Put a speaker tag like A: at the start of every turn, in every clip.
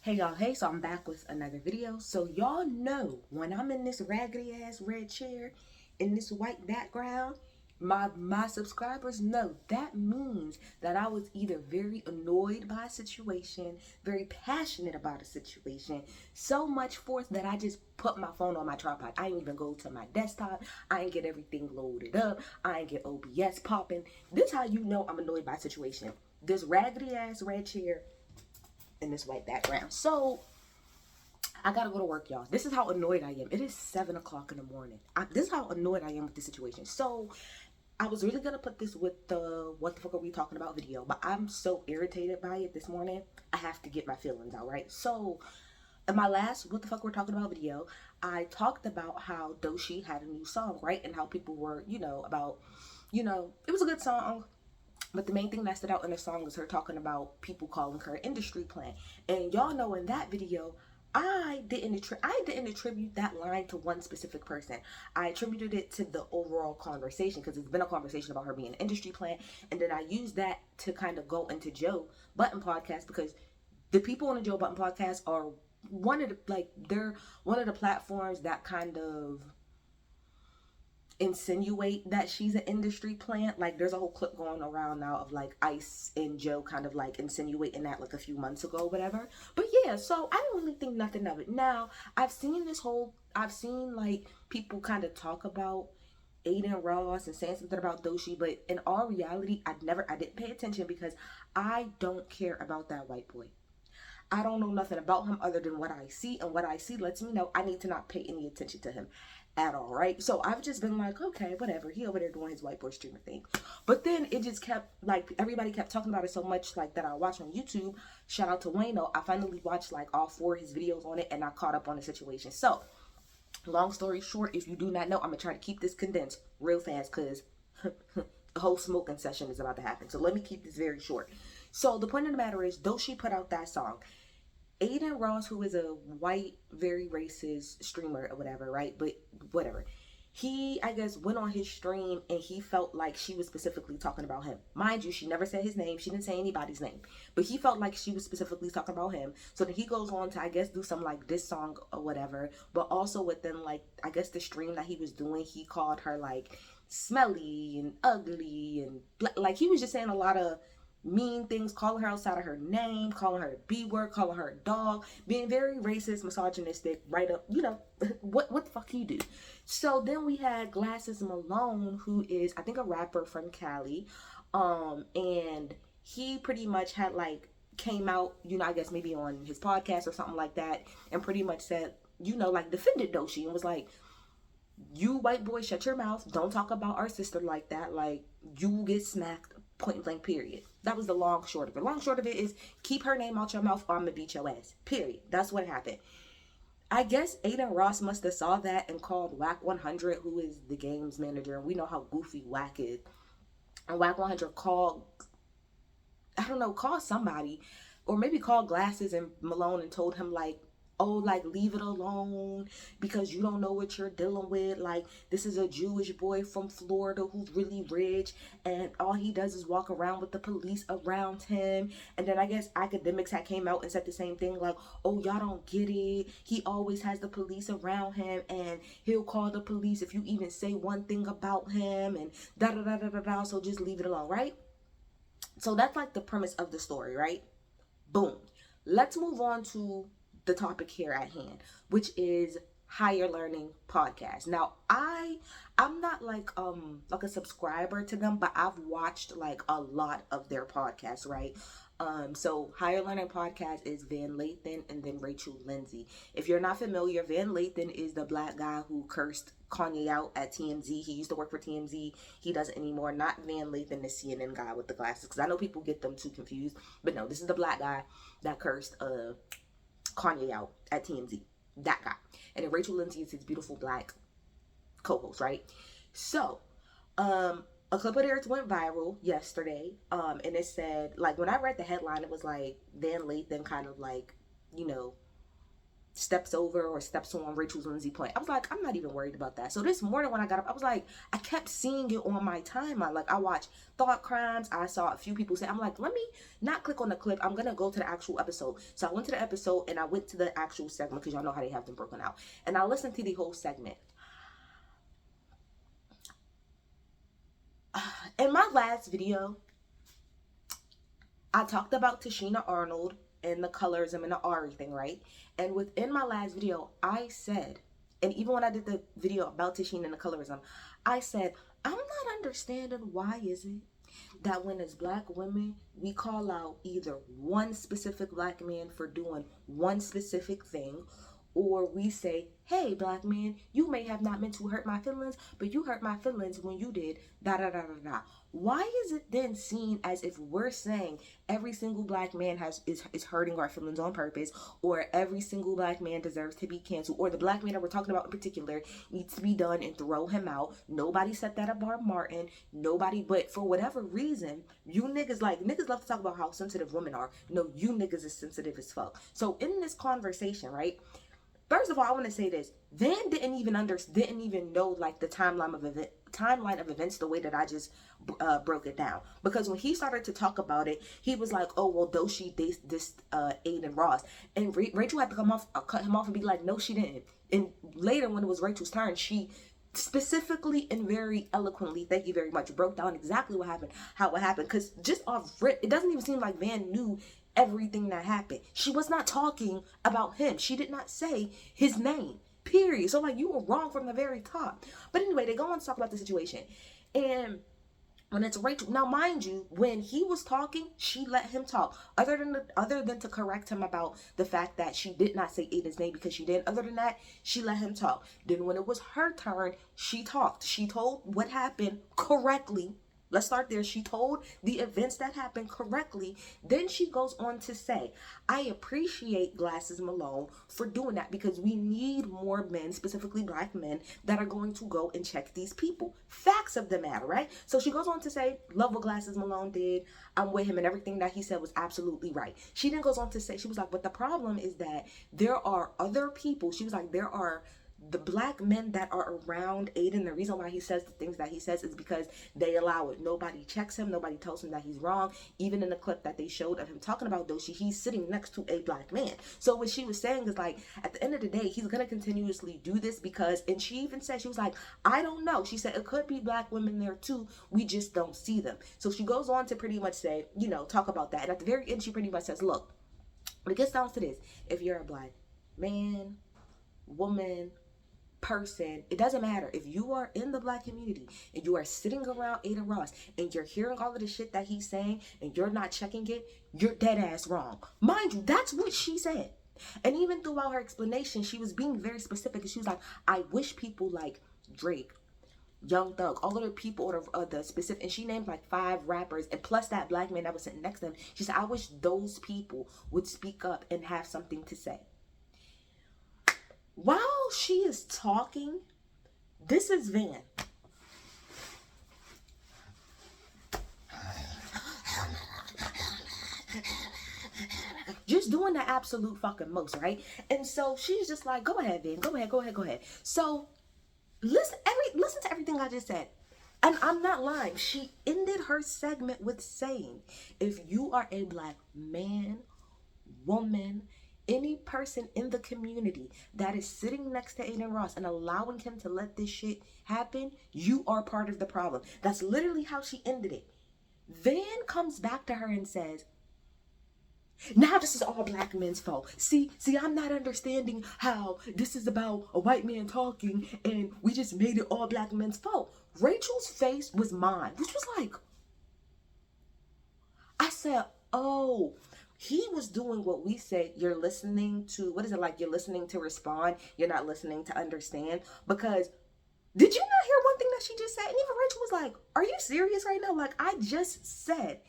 A: Hey y'all, hey, so I'm back with another video. So y'all know when I'm in this raggedy ass red chair in this white background, my subscribers know that means that I was either very annoyed by a situation, very passionate about a situation, so much force that I just put my phone on my tripod. I ain't even go to my desktop. I ain't get everything loaded up. I ain't get OBS popping. This how you know I'm annoyed by a situation. This raggedy ass red chair in this white background. So I gotta go to work, y'all. This is how annoyed I am. It is 7 o'clock in the morning. This is how annoyed I am with this situation. So I was really gonna put this with the "what the fuck are we talking about" video, but I'm so irritated by it this morning. I have to get my feelings out, right? So in my last "what the fuck we're talking about" video, I talked about how Doshi had a new song, right? And how people were, about, it was a good song. But the main thing that stood out in the song is her talking about people calling her industry plant. And y'all know in that video, I didn't attribute that line to one specific person. I attributed it to the overall conversation because it's been a conversation about her being an industry plant, and then I used that to kind of go into Joe Button podcast because the people on the Joe Button podcast are they're one of the platforms that kind of insinuate that she's an industry plant. Like there's a whole clip going around now of like Ice and Joe kind of like insinuating that like a few months ago, whatever. But yeah, so I don't really think nothing of it. Now I've seen like people kind of talk about Adin Ross and saying something about Doshi, but in all reality, I didn't pay attention because I don't care about that white boy. I don't know nothing about him other than what I see, and what I see lets me know I need to not pay any attention to him at all, right? So I've just been like, okay, whatever. He over there doing his white boy streamer thing. But then it just kept, like, everybody kept talking about it so much, like, that I watched on YouTube. Shout out to Wayno. I finally watched, like, all 4 of his videos on it, and I caught up on the situation. So, long story short, if you do not know, I'm going to try to keep this condensed real fast because the whole smoking session is about to happen. So let me keep this very short. So the point of the matter is, Doshi put out that song. Adin Ross, who is a white, very racist streamer or whatever, right? But whatever. He, I guess, went on his stream and he felt like she was specifically talking about him. Mind you, she never said his name. She didn't say anybody's name. But he felt like she was specifically talking about him. So then he goes on to, I guess, do some like diss song or whatever. But also within like, I guess the stream that he was doing, he called her like smelly and ugly and like he was just saying a lot of mean things, calling her outside of her name, calling her the B word, calling her a dog, being very racist, misogynistic, right up, what the fuck he do? So then we had Glasses Malone, who is, I think, a rapper from Cali, and he pretty much had like came out, I guess maybe on his podcast or something like that, and pretty much said, like defended Doshi and was like, you white boy, shut your mouth. Don't talk about our sister like that. Like, you will get smacked, point blank, period. That was the long short of it. Long short of it is keep her name out your mouth or I'm going to beat your ass. Period. That's what happened. I guess Adin Ross must have saw that and called Whack 100, who is the games manager. And we know how goofy Whack is. And Whack 100 called, I don't know, called somebody. Or maybe called Glasses and Malone and told him, like, oh, like, leave it alone because you don't know what you're dealing with. Like, this is a Jewish boy from Florida who's really rich and all he does is walk around with the police around him. And then I guess Academics had came out and said the same thing, like, oh, y'all don't get it. He always has the police around him and he'll call the police if you even say one thing about him and da-da-da-da-da-da. So just leave it alone, right? So that's like the premise of the story, right? Boom. Let's move on to the topic here at hand, which is Higher Learning podcast. Now, I'm not like a subscriber to them, but I've watched like a lot of their podcasts, right? So Higher Learning podcast is Van Lathan and then Rachel Lindsay. If you're not familiar, Van Lathan is the black guy who cursed Kanye out at TMZ. He used to work for TMZ. He doesn't anymore. Not Van Lathan, the CNN guy with the glasses, because I know people get them too confused. But no, this is the black guy that cursed Kanye out at TMZ. That guy. And then Rachel Lindsay is his beautiful black co-host, right? So, a clip of theirs went viral yesterday. And it said, like, when I read the headline, it was like Van Lathan kind of like, steps over or steps on Rachel's Lindsay point. I was like, I'm not even worried about that. So this morning when I got up, I was like, I kept seeing it on my timeline. Like I watched Thought Crimes. I saw a few people say, I'm like, let me not click on the clip. I'm going to go to the actual episode. So I went to the episode and I went to the actual segment because y'all know how they have them broken out. And I listened to the whole segment. In my last video, I talked about Tashina Arnold and the colorism and the Ari thing, right? And within my last video, I said, and even when I did the video about Tashina and the colorism, I said, I'm not understanding why is it that when as black women, we call out either one specific black man for doing one specific thing, or we say, hey, black man, you may have not meant to hurt my feelings, but you hurt my feelings when you did da da da da da. Why is it then seen as if we're saying every single black man is hurting our feelings on purpose, or every single black man deserves to be canceled, or the black man that we're talking about in particular needs to be done and throw him out? Nobody said that about Martin. Nobody, but for whatever reason, you niggas love to talk about how sensitive women are. No, you niggas is sensitive as fuck. So in this conversation, right? First of all, I want to say this. Van didn't even know like the timeline of events the way that I just broke it down. Because when he started to talk about it, he was like, "Oh well, Doshi this Adin Ross," and Rachel had to cut him off, and be like, "No, she didn't." And later, when it was Rachel's turn, she specifically and very eloquently, thank you very much, broke down exactly what happened, how it happened. Because just off rip, it doesn't even seem like Van knew everything that happened. She was not talking about him. She did not say his name, period. So like, you were wrong from the very top. But anyway, they go on to talk about the situation. And when it's Rachel, now mind you, when he was talking, she let him talk. Other than to correct him about the fact that she did not say Aiden's name, because she didn't. Other than that, she let him talk. Then when it was her turn, she talked. She told what happened correctly. Let's start there. She told the events that happened correctly. Then she goes on to say, I appreciate Glasses Malone for doing that, because we need more men, specifically black men, that are going to go and check these people. Facts of the matter, right? So she goes on to say, love what Glasses Malone did. I'm with him, and everything that he said was absolutely right. She then goes on to say, she was like, but the problem is that there are other people. She was like, there are the black men that are around Adin. The reason why he says the things that he says is because they allow it. Nobody checks him. Nobody tells him that he's wrong. Even in the clip that they showed of him talking about Doshi, he's sitting next to a black man. So what she was saying is like, at the end of the day, he's going to continuously do this because, and she even said, she was like, I don't know. She said, it could be black women there too. We just don't see them. So she goes on to pretty much say, talk about that. And at the very end, she pretty much says, look, when it gets down to this, if you're a black man, woman, person, it doesn't matter. If you are in the black community and you are sitting around Adin Ross and you're hearing all of the shit that he's saying and you're not checking it, you're dead ass wrong. Mind you, that's what she said. And even throughout her explanation, she was being very specific. And she was like, I wish people like Drake, Young Thug, all of the people the specific, and she named like 5 rappers, and plus that black man that was sitting next to them. She said, I wish those people would speak up and have something to say. While she is talking, this is Van. Just doing the absolute fucking most, right? And so she's just like, go ahead, Van. Go ahead. So listen to everything I just said. And I'm not lying. She ended her segment with saying, if you are a black man, woman, any person in the community that is sitting next to Adin Ross and allowing him to let this shit happen, you are part of the problem. That's literally how she ended it. Van comes back to her and says, now this is all black men's fault. See, I'm not understanding how this is about a white man talking and we just made it all black men's fault. Rachel's face was mine, which was like, I said, oh, he was doing what we say, you're listening to, what is it like? You're listening to respond. You're not listening to understand. Because did you not hear one thing that she just said? And even Rachel was like, are you serious right now? Like, I just said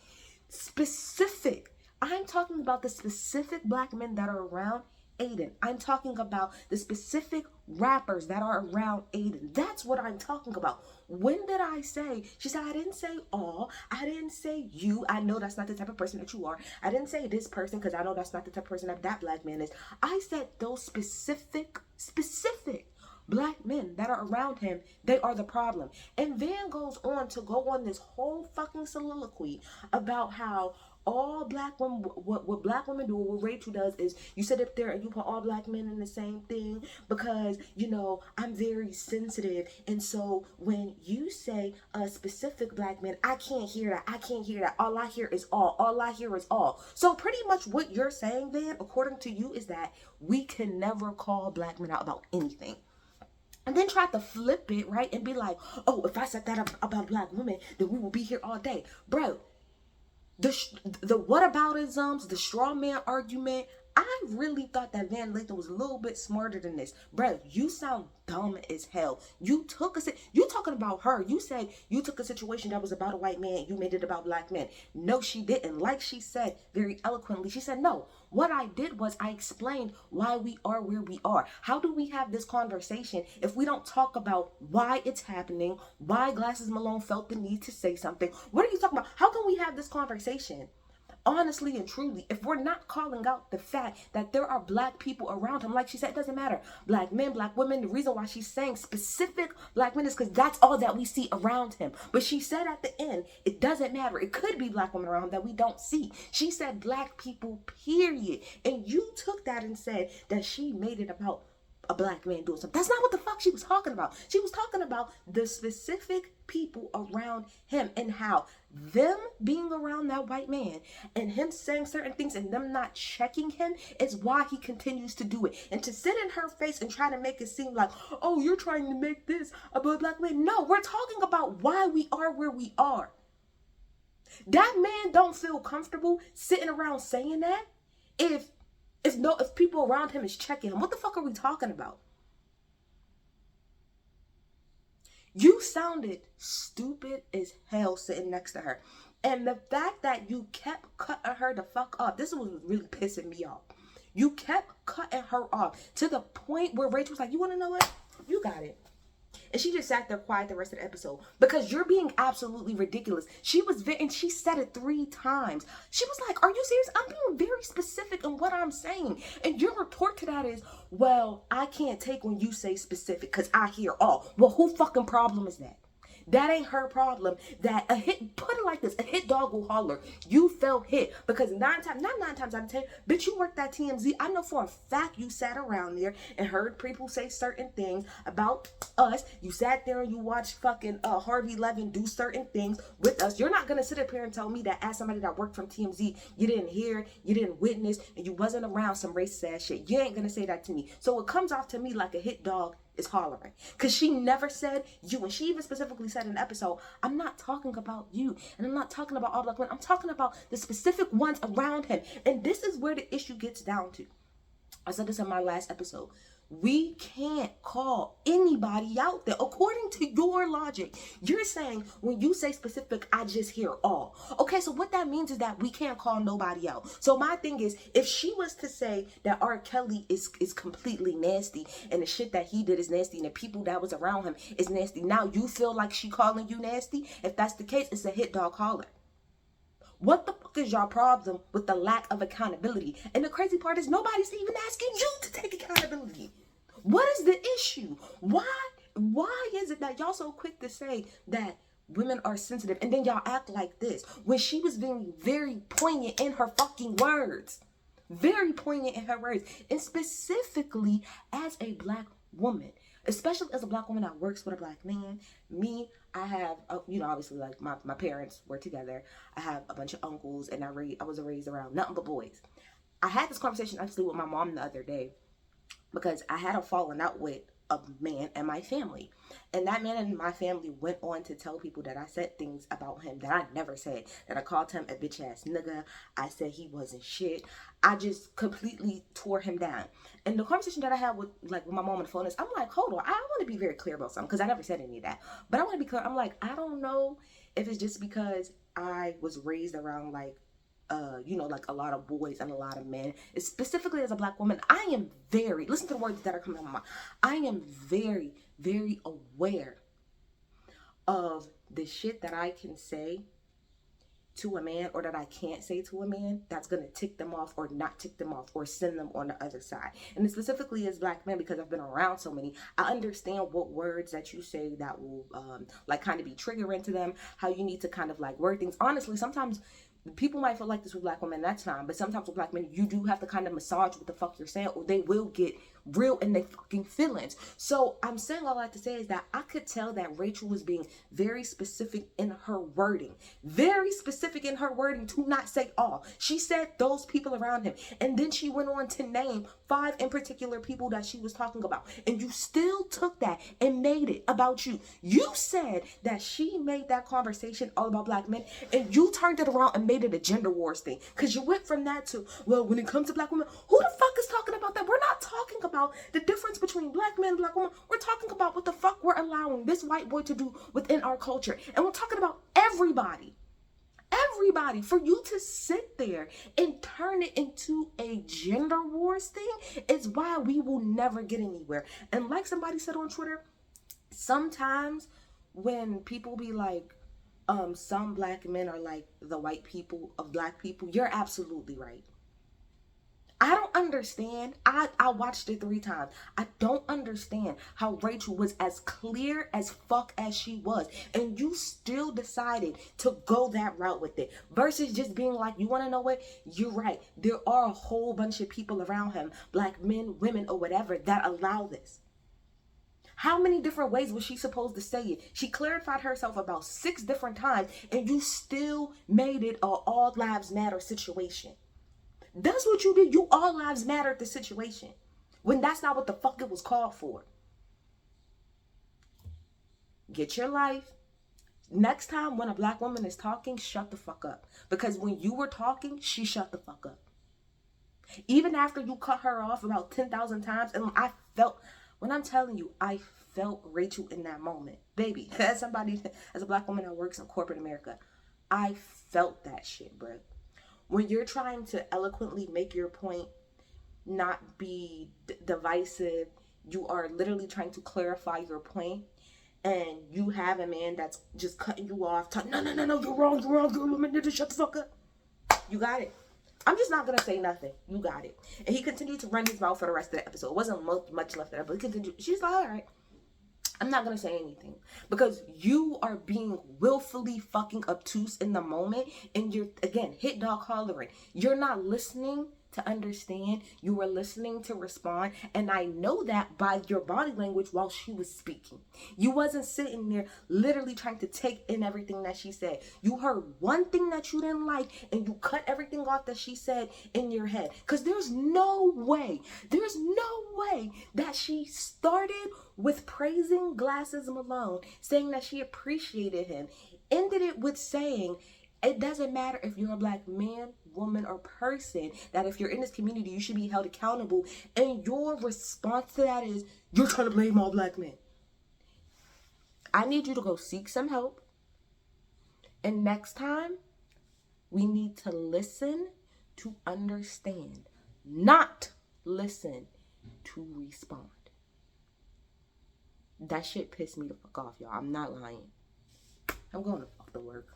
A: specific. I'm talking about the specific black men that are around Adin. I'm talking about the specific rappers that are around Adin. That's what I'm talking about. When did I say? She said, I didn't say all. I didn't say you. I know that's not the type of person that you are. I didn't say this person because I know that's not the type of person that black man is. I said those specific black men that are around him, they are the problem. And Van goes on to go on this whole fucking soliloquy about how all black women, what black women do, what Rachel does is you sit up there and you put all black men in the same thing because, you know, I'm very sensitive. And so when you say a specific black man, I can't hear that. I can't hear that. All I hear is all. All I hear is all. So pretty much what you're saying, Van, according to you, is that we can never call black men out about anything. And then try to flip it, right? And be like, oh, if I said that about black women, then we will be here all day. Bro, the whataboutisms, the straw man argument, I really thought that Van Lathan was a little bit smarter than this. Bro, you sound dumb as hell. You talking about her. You said you took a situation that was about a white man, you made it about black men. No, she didn't. Like she said very eloquently, she said, no, what I did was I explained why we are where we are. How do we have this conversation if we don't talk about why it's happening, why Glasses Malone felt the need to say something? What are you talking about? How can we have this conversation? Honestly and truly, if we're not calling out the fact that there are black people around him, like she said, it doesn't matter. Black men, black women, the reason why she's saying specific black men is because that's all that we see around him. But she said at the end, it doesn't matter. It could be black women around him that we don't see. She said black people, period. And you took that and said that she made it about a black man doing something. That's not what the fuck she was talking about. She was talking about the specific people around him and how them being around that white man and him saying certain things and them not checking him is why he continues to do it. And to sit in her face and try to make it seem like, oh, you're trying to make this about black men. No, we're talking about why we are where we are. That man don't feel comfortable sitting around saying that if people around him is checking him. What the fuck are we talking about? You sounded stupid as hell sitting next to her. And the fact that you kept cutting her the fuck off, this was really pissing me off. You kept cutting her off to the point where Rachel was like, you want to know what? You got it. And she just sat there quiet the rest of the episode because you're being absolutely ridiculous. She said it 3 times. She was like, are you serious? I'm being very specific in what I'm saying. And your retort to that is, well, I can't take when you say specific because I hear all. Well, who fucking problem is that? That ain't her problem. That put it like this, a hit dog will holler. You felt hit because 9 times out of 10, bitch, you worked at TMZ. I know for a fact you sat around there and heard people say certain things about us. You sat there and you watched fucking Harvey Levin do certain things with us. You're not gonna sit up here and tell me that as somebody that worked from TMZ, you didn't hear, you didn't witness, and you wasn't around some racist ass shit. You ain't gonna say that to me. So it comes off to me like a hit dog is hollering, because she never said you, and she even specifically said in an episode, I'm not talking about you, and I'm not talking about all black women, I'm talking about the specific ones around him. And this is where the issue gets down to. I said this in my last episode. We can't call anybody out there. According to your logic, you're saying when you say specific, I just hear all. Okay, so what that means is that we can't call nobody out. So my thing is, if she was to say that R. Kelly is completely nasty and the shit that he did is nasty and the people that was around him is nasty, now you feel like she calling you nasty? If that's the case, it's a hit dog holler. What the fuck is your problem with the lack of accountability? And the crazy part is nobody's even asking you to take accountability. What is the issue? Why is it that y'all so quick to say that women are sensitive and then y'all act like this when she was being very poignant in her fucking words? Very poignant in her words. And specifically as a black woman. Especially as a black woman that works with a black man. Me, I have, obviously, like, my parents were together. I have a bunch of uncles, and I was raised around nothing but boys. I had this conversation, actually, with my mom the other day, because I had a falling out with a man in my family. And that man in my family went on to tell people that I said things about him that I never said. That I called him a bitch ass nigga. I said he wasn't shit. I just completely tore him down. And the conversation that I had with my mom on the phone is, I'm like, hold on, I want to be very clear about something, because I never said any of that. But I want to be clear. I'm like, I don't know if it's just because I was raised around like you know, like a lot of boys and a lot of men. Specifically as a black woman, I am very, listen to the words that are coming out of my mouth. I am very, very aware of the shit that I can say to a man or that I can't say to a man that's gonna tick them off or not tick them off or send them on the other side. And specifically as black men, because I've been around so many, I understand what words that you say that will like kind of be triggering to them, how you need to kind of like word things. Honestly, sometimes people might feel like this with black women, that's fine, but sometimes with black men, you do have to kind of massage what the fuck you're saying, or they will get real in their fucking feelings. So I'm saying all I have to say is that I could tell that Rachel was being very specific in her wording, very specific in her wording to not say all. She said those people around him, and then she went on to name 5 in particular people that she was talking about, and you still took that and made it about you. You said that she made that conversation all about black men, and you turned it around and made it a gender wars thing, because you went from that to, well, when it comes to black women, who the fuck is talking about that? We're not talking about the difference between black men and black women. We're talking about what the fuck we're allowing this white boy to do within our culture, and we're talking about everybody. For you to sit there and turn it into a gender wars thing is why we will never get anywhere. And like somebody said on Twitter, sometimes when people be like, some black men are like the white people of black people, you're absolutely right. I don't understand. I watched it 3 times. I don't understand how Rachel was as clear as fuck as she was, and you still decided to go that route with it, versus just being like, you want to know what? You're right. There are a whole bunch of people around him, black men, women, or whatever, that allow this. How many different ways was she supposed to say it? She clarified herself about 6 different times, and you still made it a all lives matter situation. That's what you did. You all lives matter the situation, when that's not what the fuck it was called for. Get your life. Next time when a black woman is talking, shut the fuck up. Because when you were talking, she shut the fuck up. Even after you cut her off about 10,000 times, and I felt, when I'm telling you, I felt Rachel in that moment. Baby, as somebody, as a black woman that works in corporate America, I felt that shit, bro. When you're trying to eloquently make your point, not be divisive, you are literally trying to clarify your point, and you have a man that's just cutting you off, no, you're wrong, shut the fuck up. You got it. I'm just not gonna say nothing. You got it. And he continued to run his mouth for the rest of the episode. It wasn't much left of that, but he continued. She's like, all right, I'm not gonna say anything, because you are being willfully fucking obtuse in the moment, and you're, again, hit dog hollering. You're not listening to understand. You were listening to respond, and I know that by your body language while she was speaking. You wasn't sitting there literally trying to take in everything that she said. You heard one thing that you didn't like, and you cut everything off that she said in your head, because there's no way that she started with praising Glasses Malone, saying that she appreciated him, ended it with saying, it doesn't matter if you're a black man, woman, or person, that if you're in this community, you should be held accountable. And your response to that is, you're trying to blame all black men. I need you to go seek some help. And next time, we need to listen to understand, not listen to respond. That shit pissed me the fuck off, y'all. I'm not lying. I'm going to fuck the work.